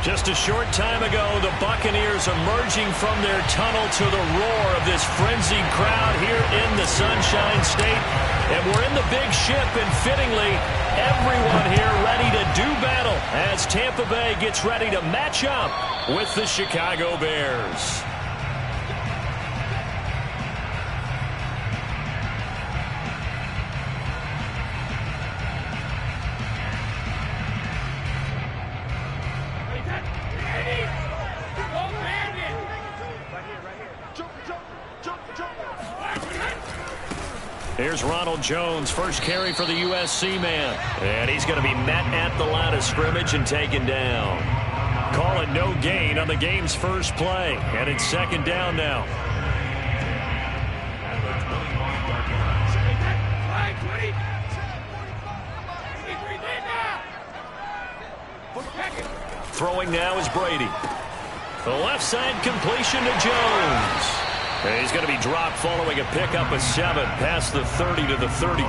Just a short time ago, the Buccaneers emerging from their tunnel to the roar of this frenzied crowd here in the Sunshine State. And we're in the big ship, and fittingly, everyone here ready to do battle as Tampa Bay gets ready to match up with the Chicago Bears. Here's Ronald Jones, first carry for the USC man. And he's going to be met at the line of scrimmage and taken down. Calling no gain on the game's first play. And it's second down now. Throwing now is Brady. The left side completion to Jones. And he's going to be dropped following a pickup of 7 past the 30 to the 32.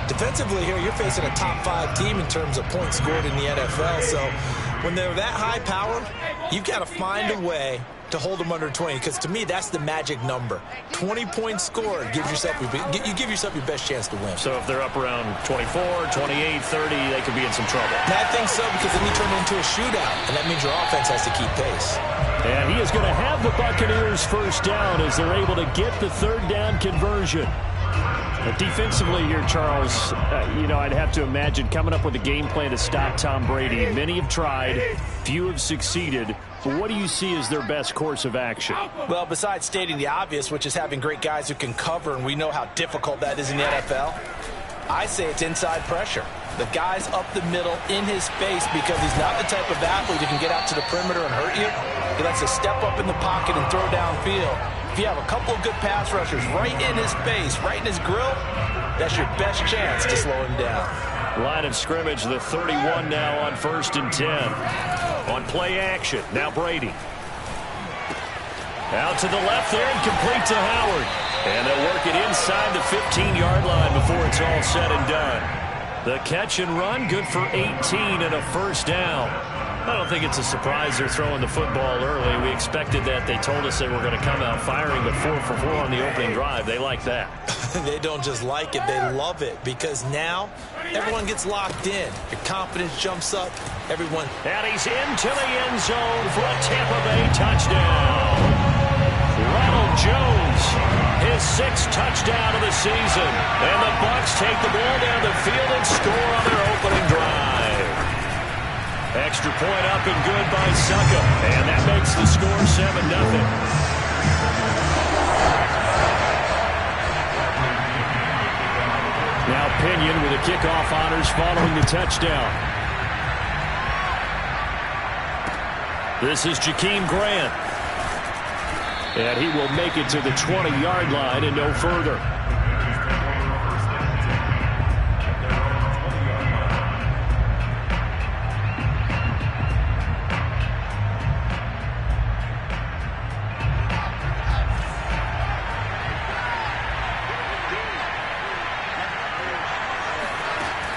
Defensively here, you're facing a top 5 team in terms of points scored in the NFL. So when they're that high powered, you've got to find a way to hold them under 20, because to me that's the magic number. 20 points scored gives yourself you give yourself your best chance to win. So if they're up around 24, 28, 30, they could be in some trouble. And I think so, because then you turn it into a shootout, and that means your offense has to keep pace. And he is going to have the Buccaneers first down as they're able to get the third down conversion. But defensively here, Charles, I'd have to imagine coming up with a game plan to stop Tom Brady. Many have tried, few have succeeded. But what do you see as their best course of action? Well, besides stating the obvious, which is having great guys who can cover, and we know how difficult that is in the NFL, I say it's inside pressure. The guy's up the middle in his face, because he's not the type of athlete who can get out to the perimeter and hurt you. He likes to step up in the pocket and throw downfield. If you have a couple of good pass rushers right in his face, right in his grill, that's your best chance to slow him down. Line of scrimmage, the 31 now on 1st and 10. On play action, now Brady. Out to the left there and complete to Howard. And they'll work it inside the 15-yard line before it's all said and done. The catch and run, good for 18 and a first down. I don't think it's a surprise they're throwing the football early. We expected that. They told us they were going to come out firing, but 4 for 4 on the opening drive. They like that. They don't just like it, they love it, because now everyone gets locked in. Your confidence jumps up. Everyone. And he's into the end zone for a Tampa Bay touchdown. Ronald Jones, his 6th touchdown of the season. And the Bucs take the ball down the field and score on their opening drive. Extra point up and good by Succa. And that makes the score 7-0. Now Pinion with the kickoff honors following the touchdown. This is Jakeem Grant. And he will make it to the 20-yard line and no further.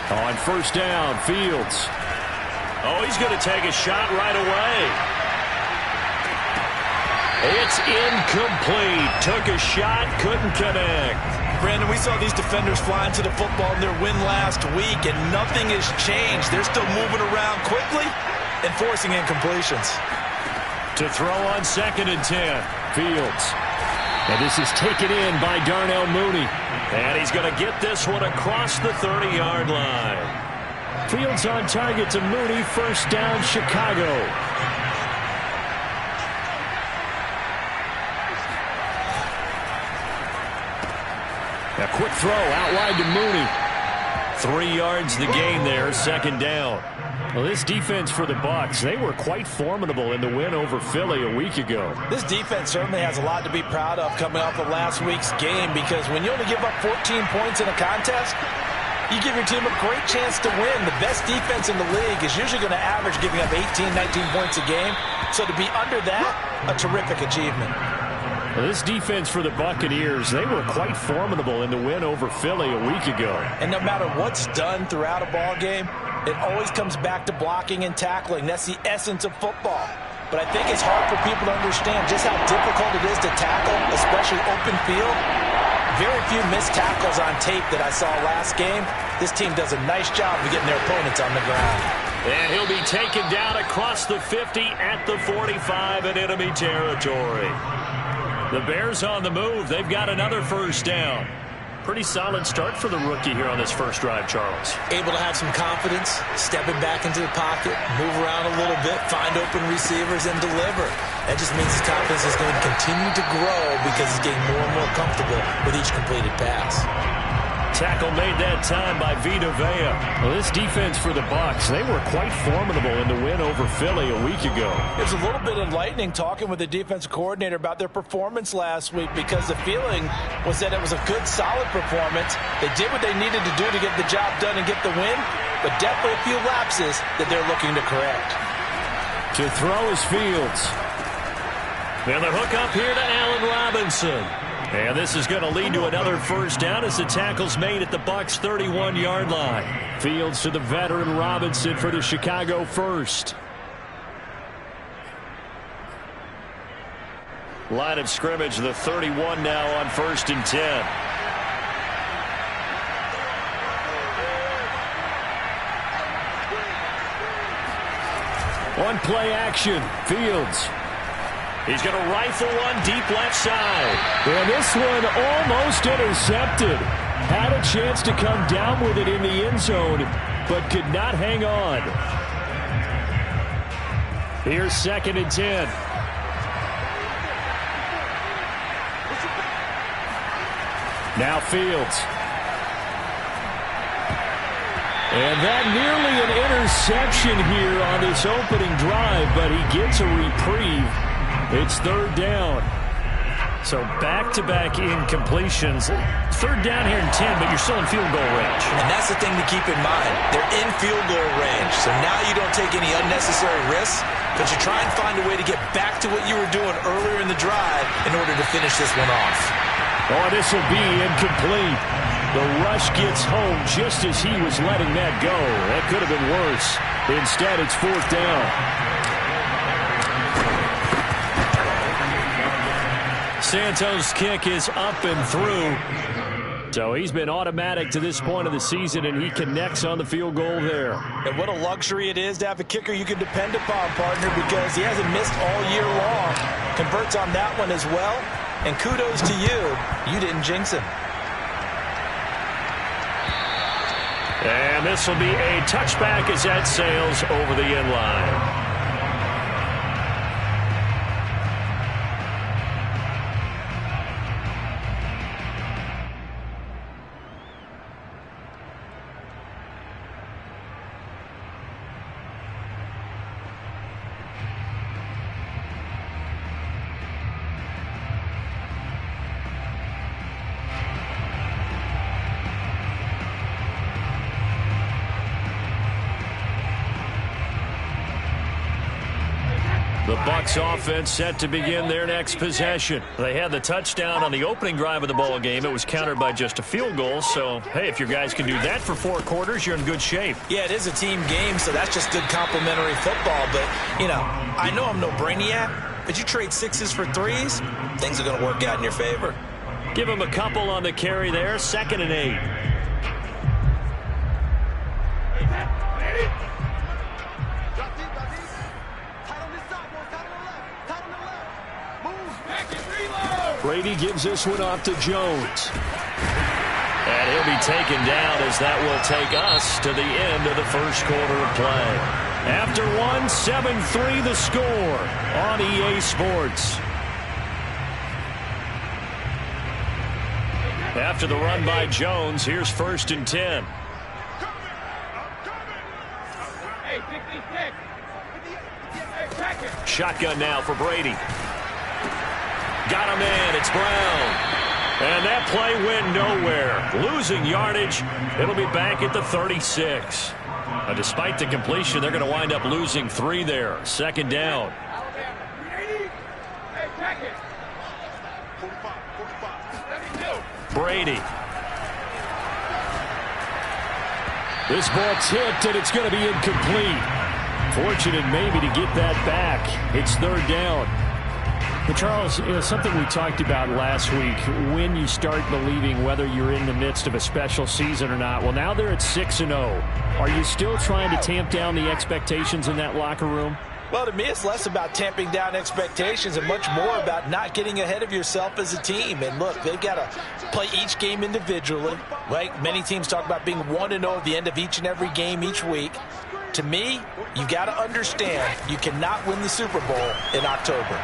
On first down, Fields. Oh, he's going to take a shot right away. It's incomplete. Took a shot, couldn't connect. Brandon, we saw these defenders flying to the football in their win last week, and nothing has changed. They're still moving around quickly and forcing incompletions. To throw on 2nd and 10, Fields. And this is taken in by Darnell Mooney. And he's going to get this one across the 30-yard line. Fields on target to Mooney. First down, Chicago. A quick throw out wide to Mooney. 3 yards the gain there, 2nd down. Well, this defense for the Bucs, they were quite formidable in the win over Philly a week ago. This defense certainly has a lot to be proud of coming off of last week's game, because when you only give up 14 points in a contest, you give your team a great chance to win. The best defense in the league is usually going to average giving up 18, 19 points a game. So to be under that, a terrific achievement. Well, this defense for the Buccaneers, they were quite formidable in the win over Philly a week ago. And no matter what's done throughout a ball game, It always comes back to blocking and tackling. That's the essence of football. But I think it's hard for people to understand just how difficult it is to tackle, especially open field. Very few missed tackles on tape that I saw last game. This team does a nice job of getting their opponents on the ground. And he'll be taken down across the 50 at the 45 in enemy territory. The Bears on the move. They've got another first down. Pretty solid start for the rookie here on this first drive, Charles. Able to have some confidence, stepping back into the pocket, move around a little bit, find open receivers, and deliver. That just means his confidence is going to continue to grow because he's getting more and more comfortable with each completed pass. Tackle made that time by Vita Vea. Well, this defense for the Bucs, they were quite formidable in the win over Philly a week ago. It was a little bit enlightening talking with the defensive coordinator about their performance last week because the feeling was that it was a good, solid performance. They did what they needed to do to get the job done and get the win, but definitely a few lapses that they're looking to correct. To throw is Fields. And the hook up here to Allen Robinson. And this is going to lead to another first down as the tackle's made at the Bucs' 31-yard line. Fields to the veteran Robinson for the Chicago first. Line of scrimmage, the 31 now on 1st and 10. One play action, Fields. He's going to rifle one deep left side. And this one almost intercepted. Had a chance to come down with it in the end zone, but could not hang on. Here's 2nd and 10. Now Fields. And that nearly an interception here on this opening drive, but he gets a reprieve. It's 3rd down. So back-to-back incompletions. 3rd down here in 10, but you're still in field goal range. And that's the thing to keep in mind. They're in field goal range. So now you don't take any unnecessary risks, but you try and find a way to get back to what you were doing earlier in the drive in order to finish this one off. Oh, this will be incomplete. The rush gets home just as he was letting that go. That could have been worse. Instead, it's 4th down. Santos' kick is up and through. So he's been automatic to this point of the season, and he connects on the field goal there. And what a luxury it is to have a kicker you can depend upon, partner, because he hasn't missed all year long. Converts on that one as well. And kudos to you. You didn't jinx him. And this will be a touchback as that sails over the end line. The Bucs offense set to begin their next possession. They had the touchdown on the opening drive of the ball game. It was countered by just a field goal. So, hey, if your guys can do that for 4 quarters, you're in good shape. Yeah, it is a team game, so that's just good complimentary football. But, you know, I know I'm no brainiac, but you trade 6s for 3s, things are going to work out in your favor. Give him a couple on the carry there, 2nd and 8. Brady gives this one off to Jones. And he'll be taken down as that will take us to the end of the first quarter of play. After 7-3 the score on EA Sports. After the run by Jones, here's 1st and 10. Shotgun now for Brady. Got him in. It's Brown. And that play went nowhere. Losing yardage. It'll be back at the 36. Despite the completion, they're going to wind up losing 3 there. 2nd down. Brady. This ball tipped, and it's going to be incomplete. Fortunate maybe to get that back. It's third down. But Charles, something we talked about last week, when you start believing whether you're in the midst of a special season or not. Well, now they're at 6-0. Are you still trying to tamp down the expectations in that locker room? Well, to me, it's less about tamping down expectations and much more about not getting ahead of yourself as a team. And look, they've got to play each game individually, right? Many teams talk about being 1-0 at the end of each and every game each week. To me, you got to understand you cannot win the Super Bowl in October.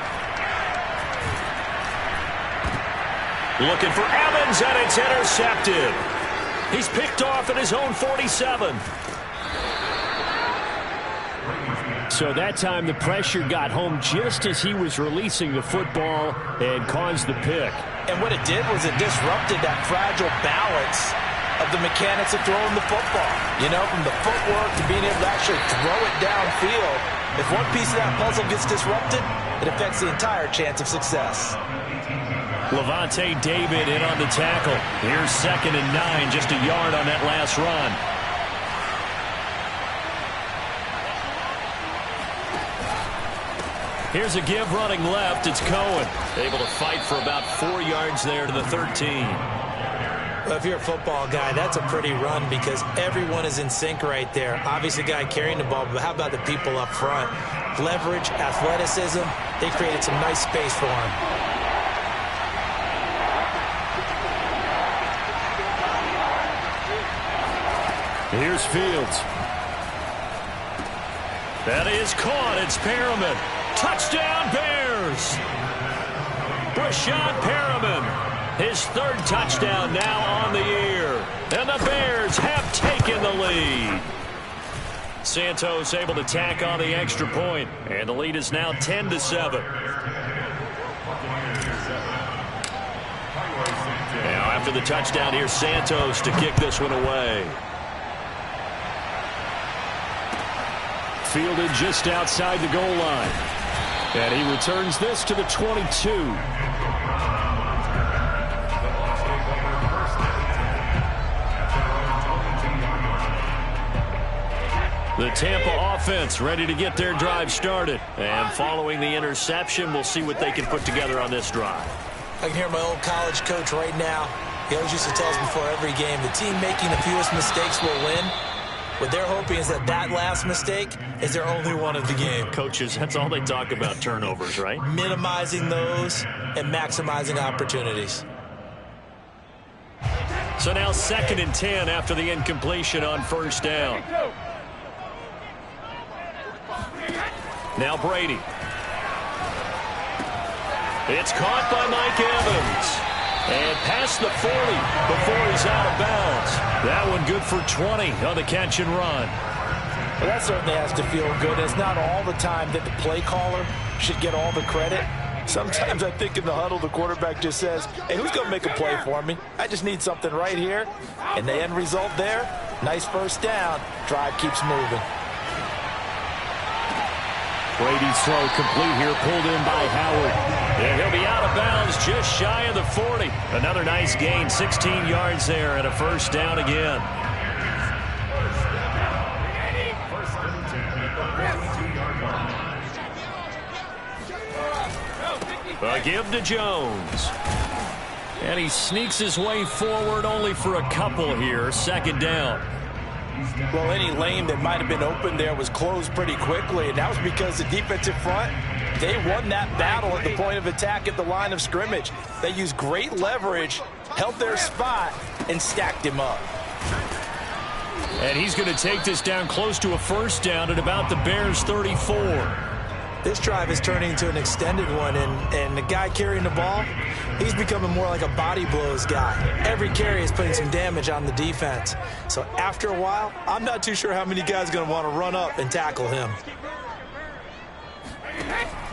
Looking for Evans, and it's intercepted. He's picked off at his own 47. So that time the pressure got home just as he was releasing the football and caused the pick. And what it did was it disrupted that fragile balance of the mechanics of throwing the football. You know, from the footwork to being able to actually throw it downfield. If one piece of that puzzle gets disrupted, it affects the entire chance of success. Lavonte David in on the tackle. Here's 2nd and 9, just a yard on that last run. Here's a give running left. It's Cohen. Able to fight for about 4 yards there to the 13. Well, if you're a football guy, that's a pretty run because everyone is in sync right there. Obviously, the guy carrying the ball, but how about the people up front? Leverage, athleticism, they created some nice space for him. Here's Fields. That is caught. It's Perriman. Touchdown, Bears! Breshad Perriman, his 3rd touchdown now on the year. And the Bears have taken the lead. Santos able to tack on the extra point, and the lead is now 10-7. Now after the touchdown, here's Santos to kick this one away. Fielded just outside the goal line. And he returns this to the 22. The Tampa offense ready to get their drive started. And following the interception, we'll see what they can put together on this drive. I can hear my old college coach right now. He always used to tell us before every game, the team making the fewest mistakes will win. What they're hoping is that last mistake is their only one of the game. Coaches, that's all they talk about, turnovers, right? Minimizing those and maximizing opportunities. So now 2nd and 10 after the incompletion on 1st down. Now Brady. It's caught by Mike Evans. And past the 40 before he's out of bounds. That one good for 20 on the catch and run. Well, that certainly has to feel good. It's not all the time that the play caller should get all the credit. Sometimes I think in the huddle, the quarterback just says, hey, who's going to make a play for me? I just need something right here. And the end result there, nice 1st down. Drive keeps moving. Brady's throw complete here, pulled in by Howard. And he'll be out of bounds just shy of the 40. Another nice gain, 16 yards there, and a 1st down again. A give to Jones. And he sneaks his way forward only for a couple here. 2nd down. Well, any lane that might have been open there was closed pretty quickly, and that was because the defensive front, they won that battle at the point of attack at the line of scrimmage. They used great leverage, held their spot, and stacked him up. And he's going to take this down close to a 1st down at about the Bears' 34. This drive is turning into an extended one, and the guy carrying the ball, he's becoming more like a body blows guy. Every carry is putting some damage on the defense. So after a while, I'm not too sure how many guys are going to want to run up and tackle him.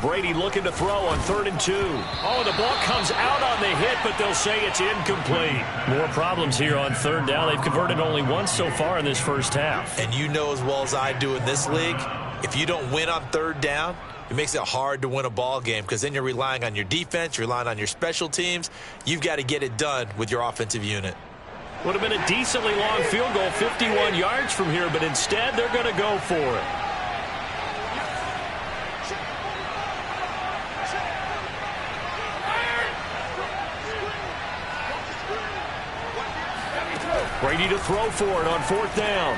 Brady looking to throw on 3rd and 2. Oh, the ball comes out on the hit, but they'll say it's incomplete. More problems here on 3rd down. They've converted only once so far in this 1st half. And you know as well as I do in this league, if you don't win on 3rd down, it makes it hard to win a ball game because then you're relying on your defense, you're relying on your special teams. You've got to get it done with your offensive unit. Would have been a decently long field goal, 51 yards from here, but instead they're going to go for it. Brady to throw for it on 4th down.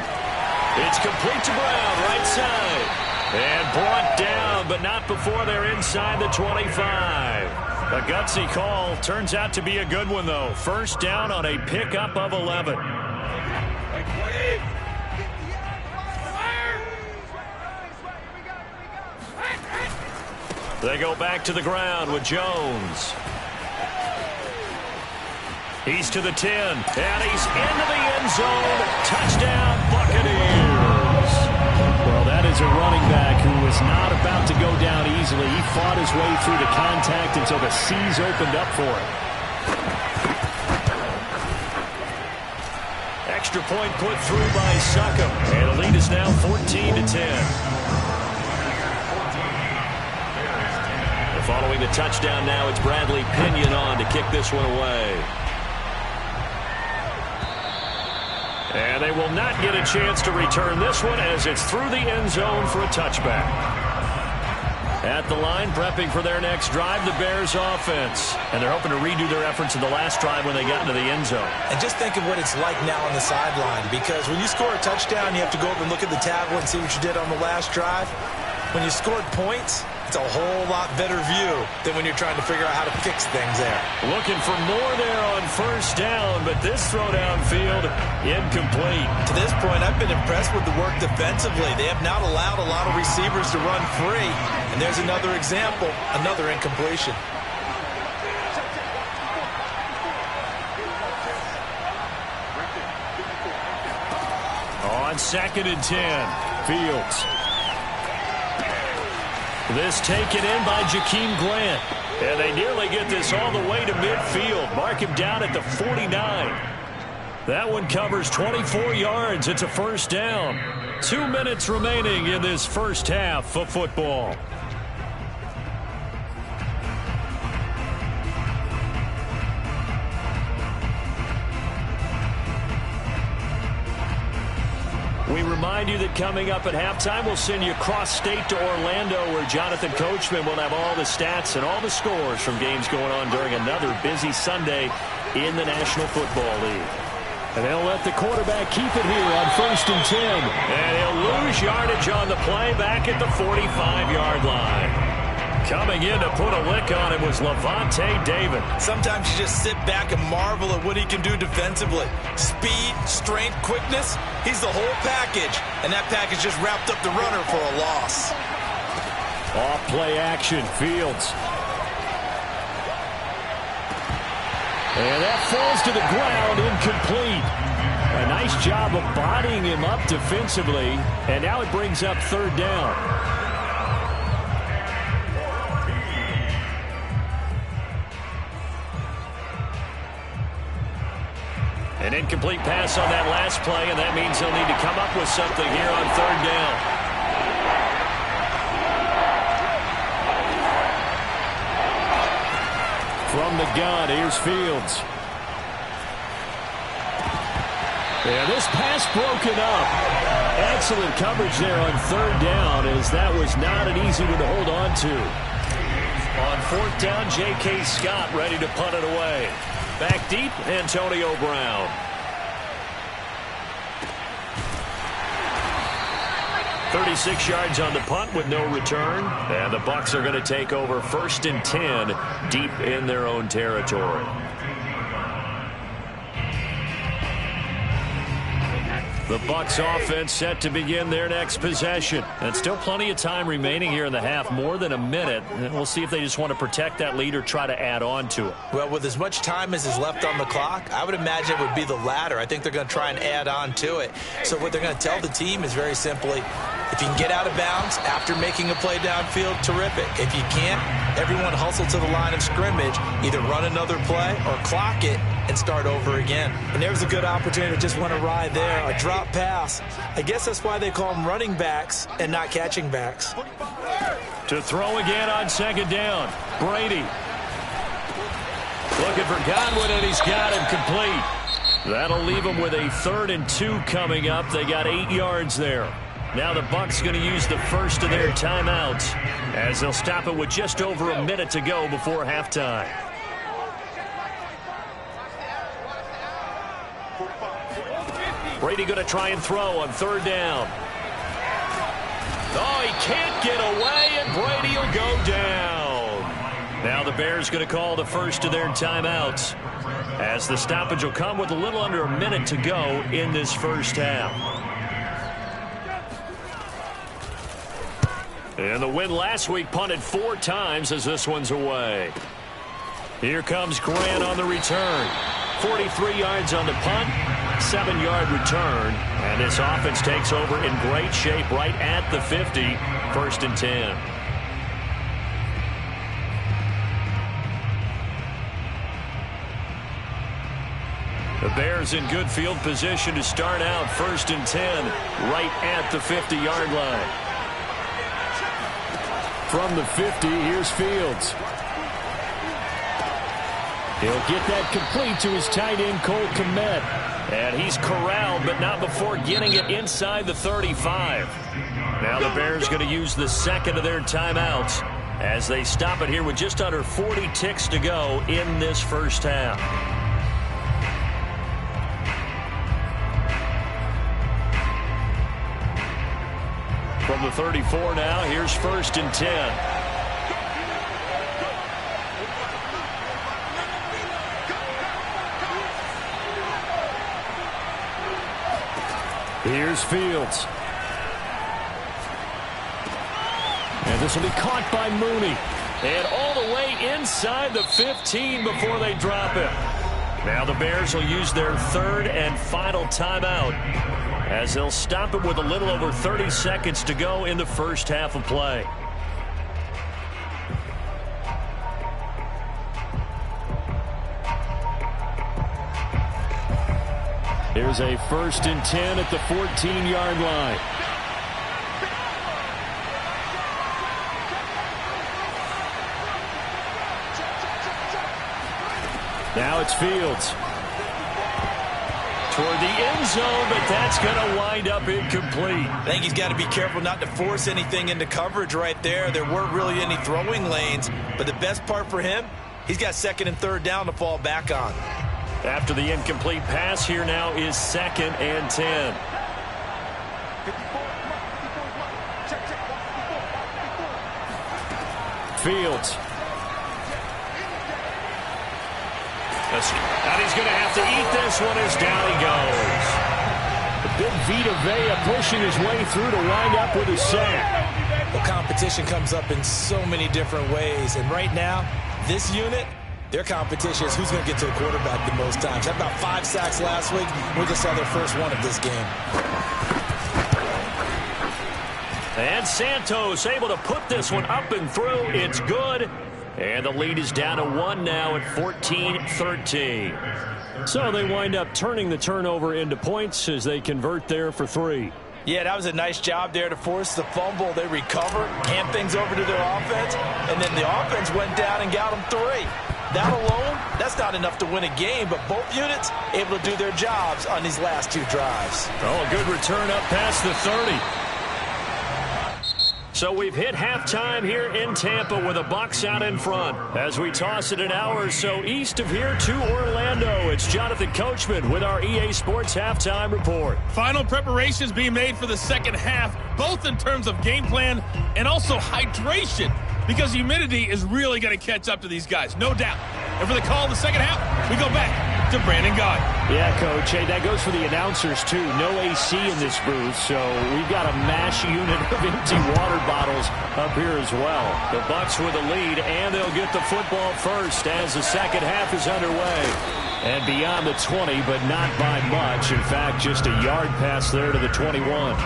It's complete to Brown, right side. And brought down, but not before they're inside the 25. A gutsy call. Turns out to be a good one, though. 1st down on a pickup of 11. They go back to the ground with Jones. He's to the 10, and he's into the end zone. Touchdown, Buccaneers. Well, that is a running back who was not about to go down easily. He fought his way through the contact until the seas opened up for him. Extra point put through by Succop, and the lead is now 14-10. Following the touchdown now, it's Bradley Pinion on to kick this one away. And they will not get a chance to return this one as it's through the end zone for a touchback. At the line, prepping for their next drive, the Bears offense. And they're hoping to redo their efforts in the last drive when they got into the end zone. And just think of what it's like now on the sideline, because when you score a touchdown, you have to go over and look at the tablet and see what you did on the last drive. When you scored points, it's a whole lot better view than when you're trying to figure out how to fix things there. Looking for more there on 1st down, but this throw downfield incomplete. To this point, I've been impressed with the work defensively. They have not allowed a lot of receivers to run free. And there's another example, another incompletion. On 2nd and 10, Fields. This taken in by Jakeem Grant. And they nearly get this all the way to midfield. Mark him down at the 49. That one covers 24 yards. It's a 1st down. 2 minutes remaining in this first half of football. We remind you that coming up at halftime, we'll send you cross-state to Orlando, where Jonathan Coachman will have all the stats and all the scores from games going on during another busy Sunday in the National Football League. And they'll let the quarterback keep it here on 1st and 10. And he'll lose yardage on the play back at the 45-yard line. Coming in to put a lick on him was Lavonte David. Sometimes you just sit back and marvel at what he can do defensively. Speed, strength, quickness, he's the whole package. And that package just wrapped up the runner for a loss. Off play action, Fields. And that falls to the ground, incomplete. A nice job of bodying him up defensively. And now it brings up 3rd down. An incomplete pass on that last play, and that means they'll need to come up with something here on 3rd down. From the gun, here's Fields. Yeah, this pass broken up. Excellent coverage there on 3rd down, as that was not an easy one to hold on to. On 4th down, J.K. Scott ready to punt it away. Back deep, Antonio Brown. "36 yards on the punt with no return. And the Bucs are going to take over 1st and 10 deep in their own territory. The Bucs offense set to begin their next possession. And still plenty of time remaining here in the half, more than a minute. And we'll see if they just want to protect that lead or try to add on to it. Well, with as much time as is left on the clock, I would imagine it would be the latter. I think they're going to try and add on to it. So what they're going to tell the team is very simply, if you can get out of bounds after making a play downfield, terrific. If you can't, everyone hustle to the line of scrimmage, either run another play or clock it and start over again. And there was a good opportunity to just went awry there, a drop pass. I guess that's why they call them running backs and not catching backs. To throw again on 2nd down, Brady. Looking for Godwin, and he's got him complete. That'll leave them with a 3rd and 2 coming up. They got 8 yards there. Now the Bucs going to use the first of their timeouts as they'll stop it with just over a minute to go before halftime. Brady going to try and throw on 3rd down. Oh, he can't get away, and Brady will go down. Now the Bears going to call the first of their timeouts as the stoppage will come with a little under a minute to go in this first half. And the win last week punted 4 times as this one's away. Here comes Grant on the return. 43 yards on the punt, 7-yard return. And this offense takes over in great shape right at the 50, 1st and 10. The Bears in good field position to start out 1st and 10 right at the 50-yard line. From the 50, here's Fields. He'll get that complete to his tight end, Cole Kmet. And he's corralled, but not before getting it inside the 35. Now the Bears going to use the second of their timeouts as they stop it here with just under 40 ticks to go in this first half. From the 34 now, here's 1st and 10. Here's Fields. And this will be caught by Mooney. And all the way inside the 15 before they drop it. Now the Bears will use their 3rd and final timeout as they'll stop it with a little over 30 seconds to go in the first half of play. Here's a 1st and 10 at the 14-yard line. Now it's Fields. Toward the end zone, but that's going to wind up incomplete. I think he's got to be careful not to force anything into coverage right there. There weren't really any throwing lanes, but the best part for him, he's got 2nd and 3rd down to fall back on. After the incomplete pass, here now is 2nd and 10. Fields. And he's going to have to eat this one as down he goes. The big Vita Vea pushing his way through to wind up with a sack. The competition comes up in so many different ways, and right now, this unit, their competition is who's going to get to the quarterback the most times. Had about 5 sacks last week. We just saw their first one of this game. And Santos able to put this one up and through. It's good. And the lead is down to 1 now at 14-13. So they wind up turning the turnover into points as they convert there for 3. Yeah, that was a nice job there to force the fumble. They recovered, hand things over to their offense, and then the offense went down and got them 3. That alone, that's not enough to win a game, but both units able to do their jobs on these last 2 drives. Oh, a good return up past the 30. So we've hit halftime here in Tampa with the Bucs out in front. As we toss it an hour or so east of here to Orlando, it's Jonathan Coachman with our EA Sports Halftime Report. Final preparations being made for the second half, both in terms of game plan and also hydration, because humidity is really going to catch up to these guys, no doubt. And for the call in the second half, we go back to Brandon Gaudin. Yeah, Coach. Hey, that goes for the announcers, too. No AC in this booth, so we've got a mash unit of empty water bottles up here as well. The Bucs with the lead, and they'll get the football first as the second half is underway. And beyond the 20, but not by much. In fact, just a yard pass there to the 21.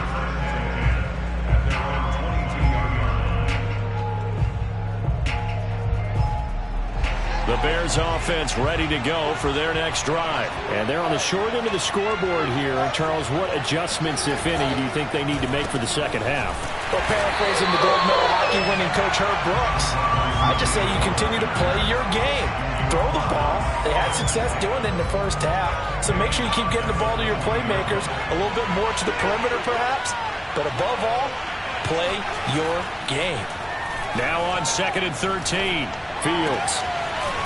The Bears offense ready to go for their next drive. And they're on the short end of the scoreboard here. Charles, what adjustments, if any, do you think they need to make for the second half? Well, paraphrasing the gold medal hockey winning coach Herb Brooks, I just say you continue to play your game. Throw the ball. They had success doing it in the first half. So make sure you keep getting the ball to your playmakers, a little bit more to the perimeter perhaps. But above all, play your game. Now on 2nd and 13. Fields.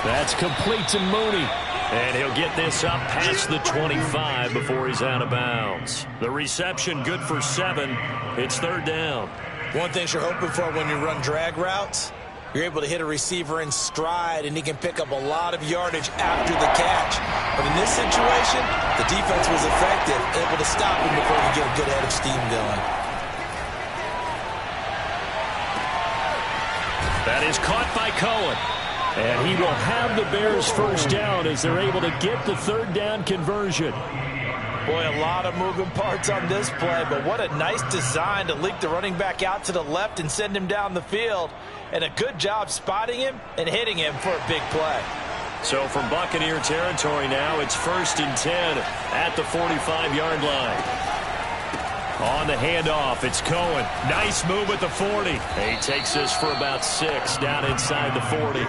That's complete to Mooney. And he'll get this up past the 25 before he's out of bounds. The reception good for 7. It's 3rd down. One thing you're hoping for when you run drag routes, you're able to hit a receiver in stride, and he can pick up a lot of yardage after the catch. But in this situation, the defense was effective, able to stop him before he get a good head of steam going. That is caught by Cohen. And he will have the Bears first down as they're able to get the 3rd down conversion. Boy, a lot of moving parts on this play, but what a nice design to leak the running back out to the left and send him down the field. And a good job spotting him and hitting him for a big play. So from Buccaneer territory now, it's 1st and 10 at the 45-yard line. On the handoff, it's Cohen. Nice move at the 40. He takes this for about 6 down inside the 40.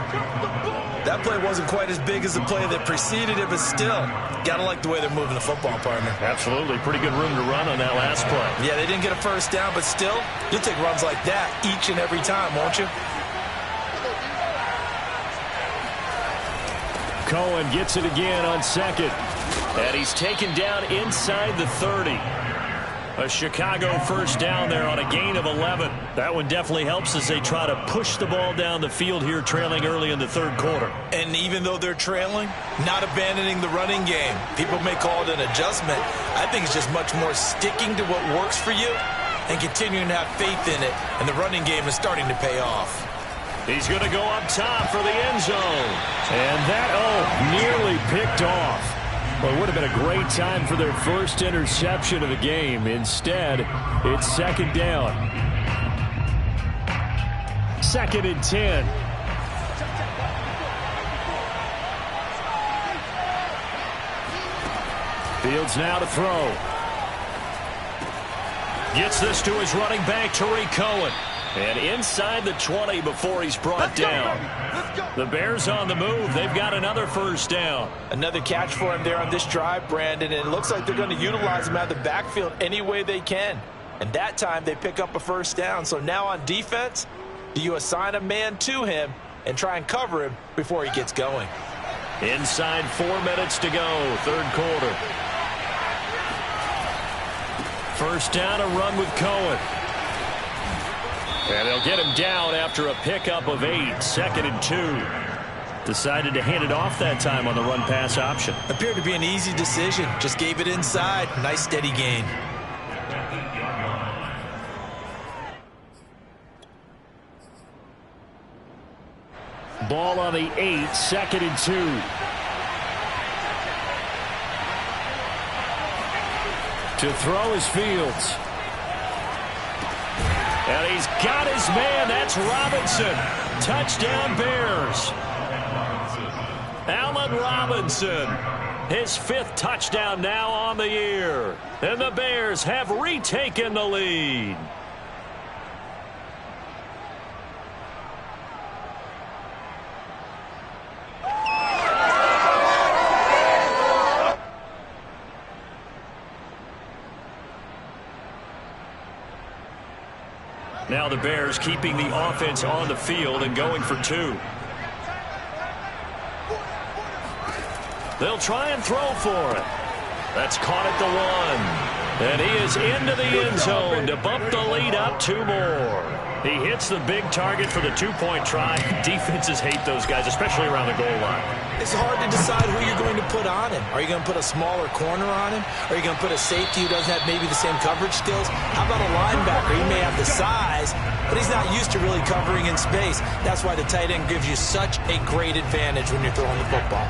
That play wasn't quite as big as the play that preceded it, but still, gotta like the way they're moving the football, partner. Absolutely. Pretty good room to run on that last play. Yeah, they didn't get a first down, but still, you'll take runs like that each and every time, won't you? Cohen gets it again on 2nd. And he's taken down inside the 30. A Chicago first down there on a gain of 11. That one definitely helps as they try to push the ball down the field here, trailing early in the 3rd quarter. And even though they're trailing, not abandoning the running game. People may call it an adjustment. I think it's just much more sticking to what works for you and continuing to have faith in it. And the running game is starting to pay off. He's going to go up top for the end zone. And that, nearly picked off. Well, it would have been a great time for their first interception of the game. Instead, it's 2nd down. 2nd and 10. Fields now to throw. Gets this to his running back, Tariq Cohen. And inside the 20 before he's brought down. The Bears on the move. They've got another first down. Another catch for him there on this drive, Brandon. And it looks like they're going to utilize him out of the backfield any way they can. And that time they pick up a first down. So now on defense, do you assign a man to him and try and cover him before he gets going? Inside 4 minutes to go, 3rd quarter. First down, a run with Cohen. And they'll get him down after a pickup of 8, 2nd and 2. Decided to hand it off that time on the run-pass option. Appeared to be an easy decision. Just gave it inside. Nice steady gain. Ball on the 8, 2nd and 2. To throw is Fields. And he's got his man. That's Robinson. Touchdown, Bears. Allen Robinson. His 5th touchdown now on the year. And the Bears have retaken the lead. Now the Bears keeping the offense on the field and going for 2. They'll try and throw for it. That's caught at the 1. And he is into the end zone to bump the lead up 2 more. He hits the big target for the 2-point try. Defenses hate those guys, especially around the goal line. It's hard to decide who you're going to put on him. Are you going to put a smaller corner on him? Are you going to put a safety who doesn't have maybe the same coverage skills? How about a linebacker? He may have the size, but he's not used to really covering in space. That's why the tight end gives you such a great advantage when you're throwing the football.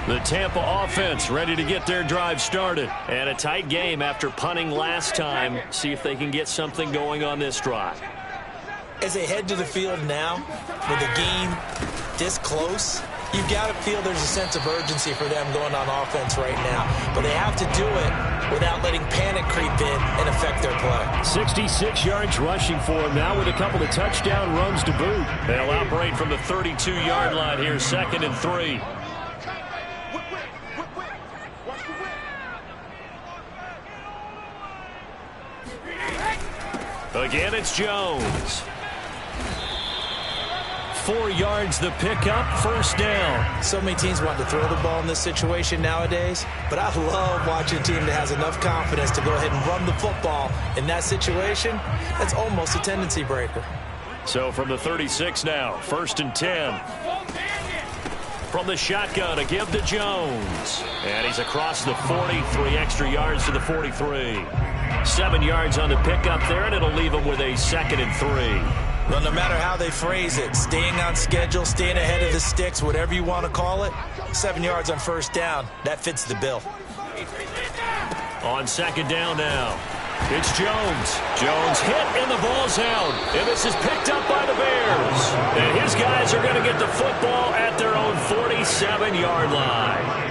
The Tampa offense ready to get their drive started. And a tight game after punting last time. See if they can get something going on this drive. As they head to the field now, with the game this close, You've got to feel there's a sense of urgency for them going on offense right now. But they have to do it without letting panic creep in and affect their play. 66 yards rushing for him now with a couple of touchdown runs to boot. They'll operate from the 32-yard line here, 2nd and 3. Again, it's Jones. 4 yards the pickup, 1st down. So many teams want to throw the ball in this situation nowadays, but I love watching a team that has enough confidence to go ahead and run the football in that situation. That's almost a tendency breaker. So from the 36 now, 1st and 10. From the shotgun, a give to Jones. And he's across the 40, 3 extra yards to the 43. 7 yards on the pickup there, and it'll leave him with a 2nd and 3. Well, no matter how they phrase it, staying on schedule, staying ahead of the sticks, whatever you want to call it, 7 yards on 1st down, that fits the bill. On 2nd down now, it's Jones. Jones hit, and the ball's out. And this is picked up by the Bears. And his guys are going to get the football at their own 47-yard line.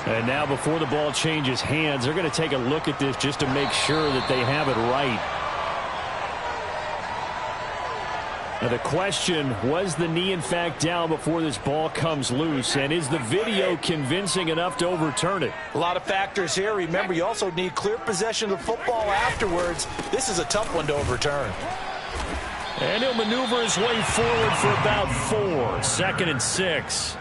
And now before the ball changes hands, they're going to take a look at this just to make sure that they have it right. Now the question, was the knee in fact down before this ball comes loose? And is the video convincing enough to overturn it? A lot of factors here. Remember, you also need clear possession of the football afterwards. This is a tough one to overturn. And he'll maneuver his way forward for about 4. 2nd and 6.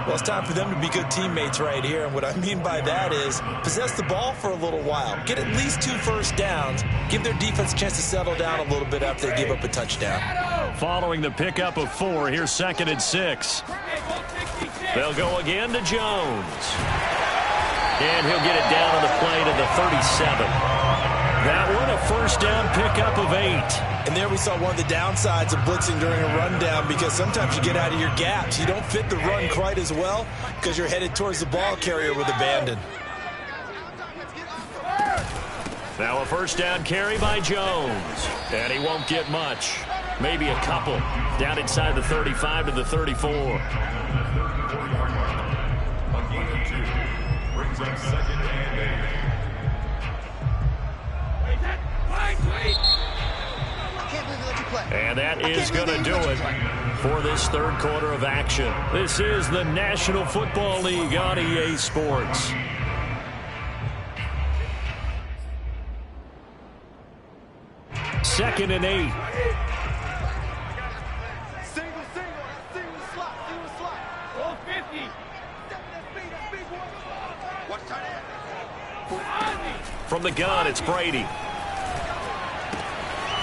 Well, it's time for them to be good teammates right here. And what I mean by that is possess the ball for a little while. Get at least 2 first downs. Give their defense a chance to settle down a little bit after they give up a touchdown. Following the pickup of 4, here's 2nd and 6. They'll go again to Jones. And he'll get it down on the play to the 37. That one, a 1st down pickup of 8. And there we saw one of the downsides of blitzing during a rundown, because sometimes you get out of your gaps. You don't fit the run quite as well because you're headed towards the ball carrier with abandon. Now a 1st down carry by Jones. And he won't get much. Maybe a couple. Down inside the 35 to the 34. Brings up 2nd and 8. And that is going to do it for this 3rd quarter of action. This is the National Football League on EA Sports. Second and 8. From the gun, it's Brady.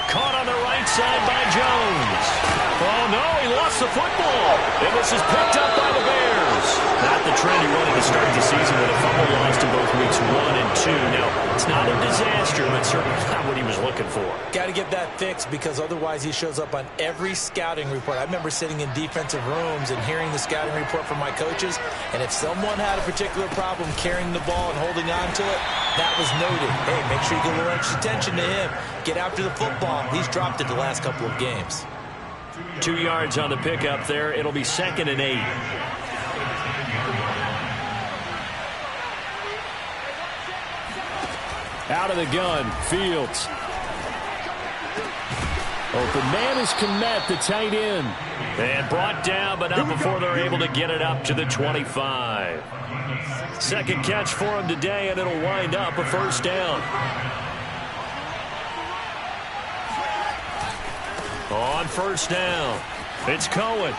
Caught on the right side by Jones. Oh, no, he lost the football. And this is picked up by the Bears. Not the trend he wanted to start the season with a fumble loss in both weeks 1 and 2. Now, it's not a disaster, but certainly not what he was looking for. Got to get that fixed, because otherwise he shows up on every scouting report. I remember sitting in defensive rooms and hearing the scouting report from my coaches, and if someone had a particular problem carrying the ball and holding on to it, that was noted. Hey, make sure you get a little extra attention to him. Get after the football. He's dropped it the last couple of games. 2 yards on the pickup there. It'll be 2nd and 8. Out of the gun, Fields. Open man is Kmet, the tight end. And brought down, but not before they're able to get it up to the 25. 2nd catch for him today, and it'll wind up a 1st down. On 1st down, it's Cohen.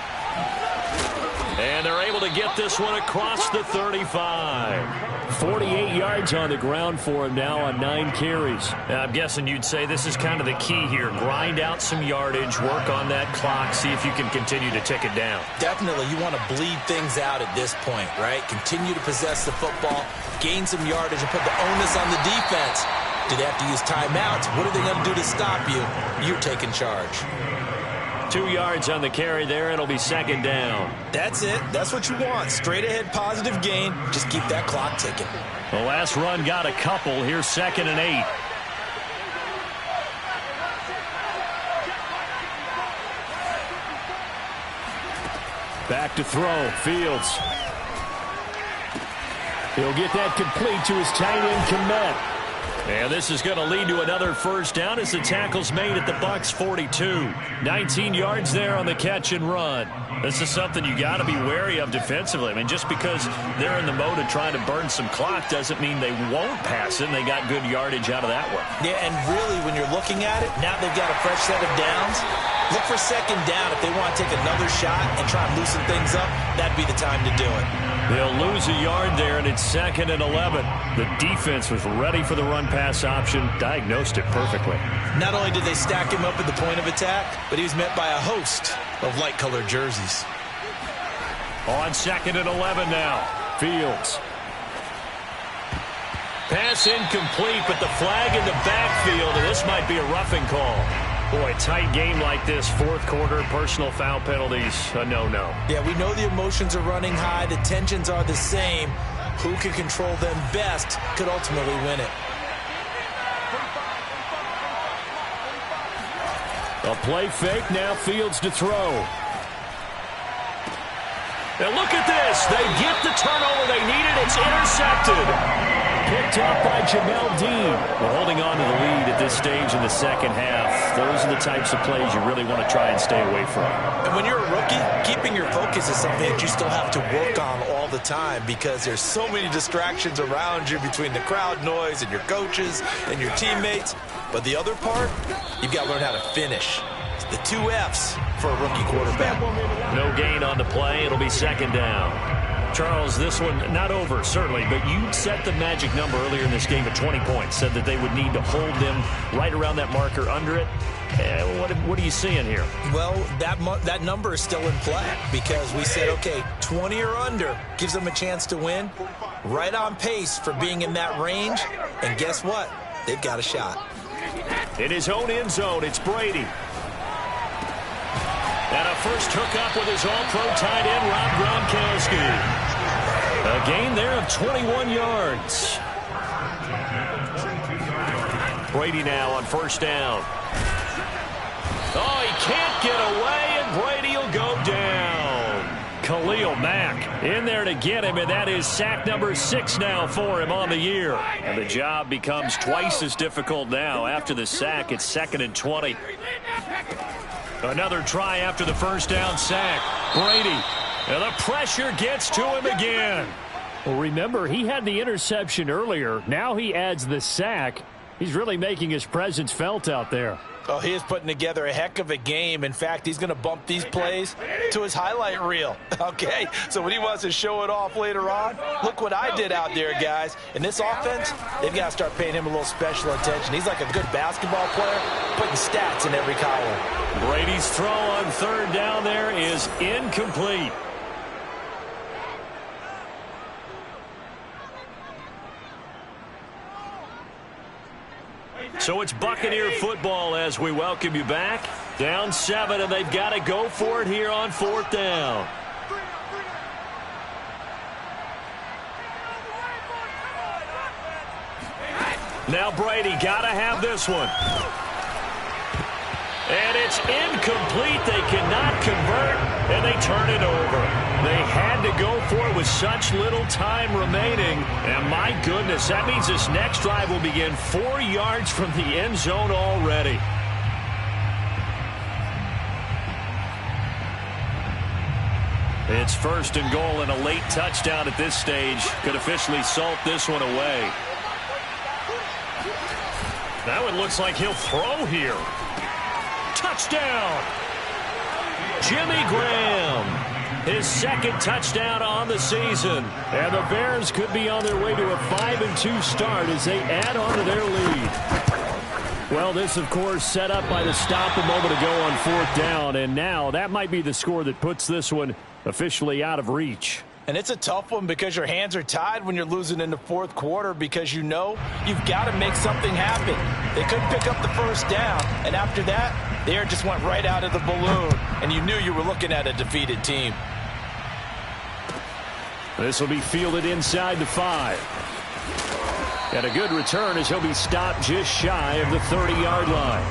And they're able to get this one across the 35. 48 yards on the ground for him now on 9 carries. Now, I'm guessing you'd say this is kind of the key here. Grind out some yardage, work on that clock, see if you can continue to tick it down. Definitely, you want to bleed things out at this point, right? Continue to possess the football, gain some yardage, and put the onus on the defense. Do they have to use timeouts? What are they going to do to stop you? You're taking charge. 2 yards on the carry there. It'll be 2nd down. That's it. That's what you want. Straight ahead, positive gain. Just keep that clock ticking. The last run got a couple. Here's 2nd and 8. Back to throw. Fields. He'll get that complete to his tight end, Kmet. And this is going to lead to another first down as the tackle's made at the Bucs 42. 19 yards there on the catch and run. This is something you got to be wary of defensively. I mean, just because they're in the mode of trying to burn some clock doesn't mean they won't pass it, and they got good yardage out of that one. Yeah, and really, when you're looking at it, now they've got a fresh set of downs. Look for second down if they want to take another shot and try and loosen things up. That'd be the time to do it. They'll lose a yard there, and it's 2nd and 11. The defense was ready for the run-pass option, diagnosed it perfectly. Not only did they stack him up at the point of attack, but he was met by a host of light-colored jerseys. On 2nd and 11 now. Fields. Pass incomplete, but the flag in the backfield, and this might be a roughing call. Boy, tight game like this, fourth quarter, personal foul penalties, a no-no. Yeah, we know the emotions are running high. The tensions are the same. Who can control them best could ultimately win it. A play fake, now Fields to throw. Now look at this. They get the turnover they needed. It's intercepted. Picked up by Jamel Dean. We're holding on to the lead at this stage in the second half. Those are the types of plays you really want to try and stay away from. And when you're a rookie, keeping your focus is something that you still have to work on all the time because there's so many distractions around you between the crowd noise and your coaches and your teammates. But the other part, you've got to learn how to finish. It's the 2 F's for a rookie quarterback. No gain on the play. It'll be 2nd down. Charles, this one not over, certainly, but you set the magic number earlier in this game at 20 points, said that they would need to hold them right around that marker under it. What are you seeing here? Well, that number is still in play because we said, okay, 20 or under gives them a chance to win. Right on pace for being in that range. And guess what? They've got a shot. In his own end zone, it's Brady. And a first hookup with his all-pro tight end, Rob Gronkowski. A gain there of 21 yards. Brady now on first down. Oh, he can't get away, and Brady will go down. Khalil Mack in there to get him, and that is sack number 6 now for him on the year. And the job becomes twice as difficult now. After the sack, it's 2nd and 20. Another try after the first down sack. Brady, and the pressure gets to him again. Well, remember, he had the interception earlier. Now he adds the sack. He's really making his presence felt out there. Oh, he is putting together a heck of a game. In fact, he's going to bump these plays to his highlight reel. Okay, so when he wants to show it off later on, look what I did out there, guys. In this offense, they've got to start paying him a little special attention. He's like a good basketball player, putting stats in every column. Brady's throw on 3rd down there is incomplete. So it's Buccaneer football as we welcome you back. Down 7, and they've got to go for it here on 4th down. Now Brady got to have this one. And it's incomplete. They cannot convert, and they turn it over. They had to go for it with such little time remaining. And my goodness, that means this next drive will begin 4 yards from the end zone already. It's 1st and goal, and a late touchdown at this stage could officially salt this one away. Now it looks like he'll throw here. Touchdown! Jimmy Graham. His 2nd touchdown on the season. And the Bears could be on their way to a 5-2 start as they add on to their lead. Well, this, of course, set up by the stop a moment ago on 4th down. And now that might be the score that puts this one officially out of reach. And it's a tough one because your hands are tied when you're losing in the 4th quarter because you know you've got to make something happen. They couldn't pick up the first down, and after that, the air just went right out of the balloon, and you knew you were looking at a defeated team. This will be fielded inside the 5. And a good return as he'll be stopped just shy of the 30-yard line.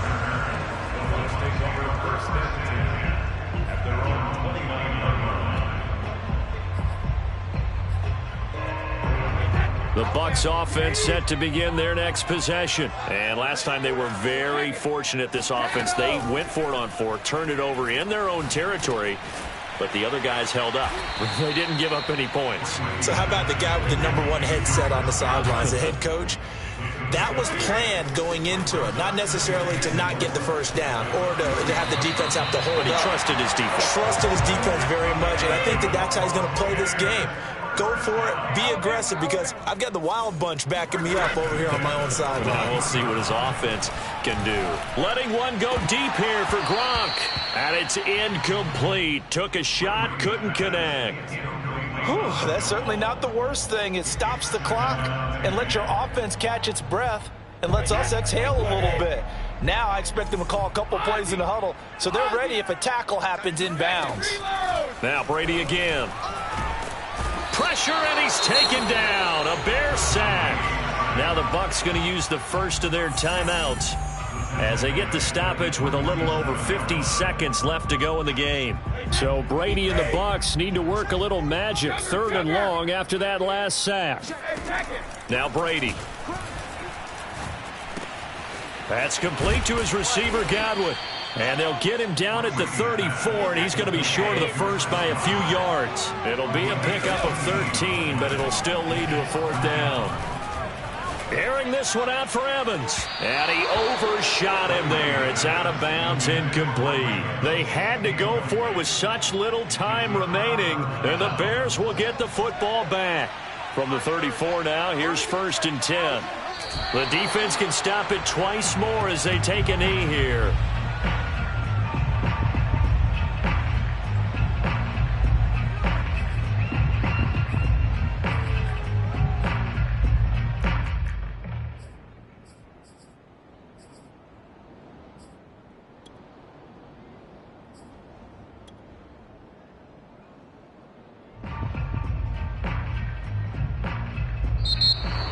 The Bucs offense set to begin their next possession. And last time they were very fortunate, this offense. They went for it on 4, turned it over in their own territory, but the other guys held up. They didn't give up any points. So how about the guy with the #1 headset on the sidelines, the head coach? That was planned going into it, not necessarily to not get the first down or to have the defense have to hold up. But he trusted his defense. Trusted his defense very much, and I think that's how he's going to play this game. Go for it. Be aggressive, because I've got the Wild Bunch backing me up over here on my own sideline. Now we'll see what his offense can do. Letting one go deep here for Gronk. And it's incomplete. Took a shot, couldn't connect. Whew, that's certainly not the worst thing. It stops the clock and lets your offense catch its breath and lets us exhale a little bit. Now I expect them to call a couple plays in the huddle, so they're ready if a tackle happens inbounds. Now Brady again. Pressure, and he's taken down. A Bear sack. Now the Bucs going to use the first of their timeouts as they get the stoppage with a little over 50 seconds left to go in the game. So Brady and the Bucs need to work a little magic, 3rd and long after that last sack. Now Brady. That's complete to his receiver, Godwin. And they'll get him down at the 34, and he's going to be short of the first by a few yards. It'll be a pickup of 13, but it'll still lead to a 4th down. Airing this one out for Evans. And he overshot him there. It's out of bounds, incomplete. They had to go for it with such little time remaining, and the Bears will get the football back. From the 34 now, here's 1st and 10. The defense can stop it twice more as they take a knee here.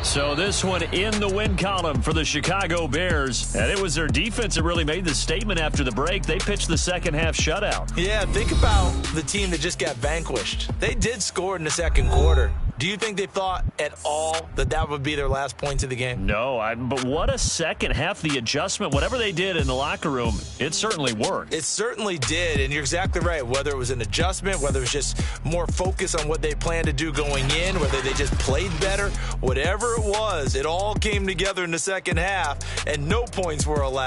So this one in the win column for the Chicago Bears. And it was their defense that really made the statement after the break. They pitched the second half shutout. Yeah, think about the team that just got vanquished. They did score in the second quarter. Do you think they thought at all that would be their last points of the game? No, but what a second half. The adjustment, whatever they did in the locker room, it certainly worked. It certainly did, and you're exactly right. Whether it was an adjustment, whether it was just more focus on what they planned to do going in, whether they just played better, whatever it was, it all came together in the second half, and no points were allowed.